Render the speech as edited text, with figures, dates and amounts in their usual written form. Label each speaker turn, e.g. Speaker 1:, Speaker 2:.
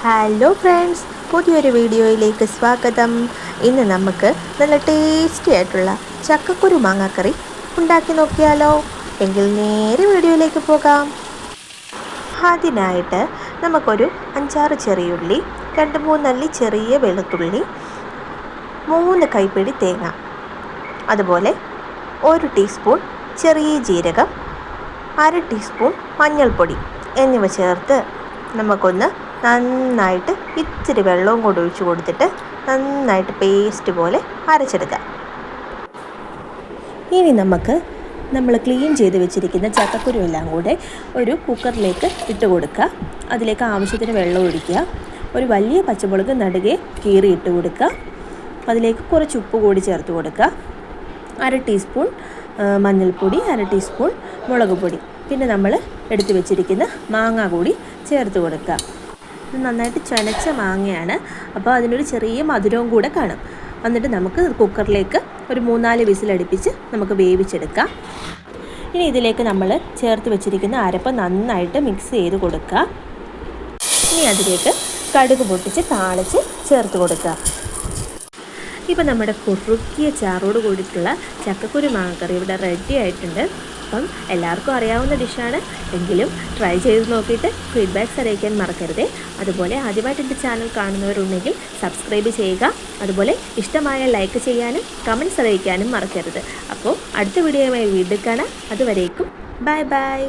Speaker 1: Hello friends, പുതിയൊരു വീഡിയോയിലേക്ക് സ്വാഗതം. ഇന്ന് നമുക്ക് നല്ല ടേസ്റ്റി ആയിട്ടുള്ള ചക്കക്കുരു മാങ്ങാക്കറി ഉണ്ടാക്കി നോക്കിയാലോ? എങ്കിൽ നേരെ വീഡിയോയിലേക്ക് പോകാം. അതിനായിട്ട് നമുക്കൊരു 5-6 ചെറിയുള്ളി, 2-3 അല്ലി ചെറിയ വെളുത്തുള്ളി, 3 കൈപ്പിടി തേങ്ങ, അതുപോലെ 1 ടീസ്പൂൺ ചെറിയ ജീരകം, 1/2 ടീസ്പൂൺ മഞ്ഞൾപ്പൊടി എന്നിവ ചേർത്ത് നമുക്കൊന്ന് നന്നായിട്ട് ഇച്ചിരി വെള്ളവും കൂടി ഒഴിച്ച് കൊടുത്തിട്ട് നന്നായിട്ട് പേസ്റ്റ് പോലെ അരച്ചെടുക്കാം. ഇനി നമ്മൾ ക്ലീൻ ചെയ്ത് വെച്ചിരിക്കുന്ന ചക്കക്കുരു എല്ലാം കൂടെ ഒരു കുക്കറിലേക്ക് ഇട്ട് കൊടുക്കുക. അതിലേക്ക് ആവശ്യത്തിന് വെള്ളം ഒഴിക്കുക. ഒരു വലിയ പച്ചമുളക് നടുകെ കീറി ഇട്ട് കൊടുക്കുക. അതിലേക്ക് കുറച്ച് ഉപ്പ് കൂടി ചേർത്ത് കൊടുക്കുക. 1/2 ടീസ്പൂൺ മഞ്ഞൾപ്പൊടി, 1/2 ടീസ്പൂൺ മുളക് പൊടി, പിന്നെ നമ്മൾ എടുത്ത് വെച്ചിരിക്കുന്ന മാങ്ങ കൂടി ചേർത്ത് കൊടുക്കുക. ഇത് നന്നായിട്ട് ചനച്ച മാങ്ങയാണ്, അപ്പോൾ അതിനൊരു ചെറിയ മധുരവും കൂടെ കാണും. എന്നിട്ട് നമുക്ക് കുക്കറിലേക്ക് ഒരു 3-4 വിസിലടുപ്പിച്ച് നമുക്ക് വേവിച്ചെടുക്കാം. ഇനി ഇതിലേക്ക് നമ്മൾ ചേർത്ത് വെച്ചിരിക്കുന്ന അരപ്പ് നന്നായിട്ട് മിക്സ് ചെയ്ത് കൊടുക്കുക. ഇനി അതിലേക്ക് കടുക് പൊട്ടിച്ച് താളിച്ച് ചേർത്ത് കൊടുക്കുക. ഇപ്പം നമ്മുടെ കുറുക്കിയ ചാറോട് കൂടിയിട്ടുള്ള ചക്കക്കുരു മാങ്ങക്കറി ഇവിടെ റെഡി ആയിട്ടുണ്ട്. അപ്പം എല്ലാവർക്കും അറിയാവുന്ന ഡിഷാണ്, എങ്കിലും ട്രൈ ചെയ്ത് നോക്കിയിട്ട് ഫീഡ്ബാക്ക്സ് അറിയിക്കാൻ മറക്കരുത്. അതുപോലെ ആദ്യമായിട്ട് എൻ്റെ ചാനൽ കാണുന്നവരുണ്ടെങ്കിൽ സബ്സ്ക്രൈബ് ചെയ്യുക. അതുപോലെ ഇഷ്ടമായ ലൈക്ക് ചെയ്യാനും കമൻറ്റ്സ് അറിയിക്കാനും മറക്കരുത്. അപ്പോൾ അടുത്ത വീഡിയോയുമായി വീണ്ടും കാണാം. അതുവരേക്കും ബൈ ബൈ.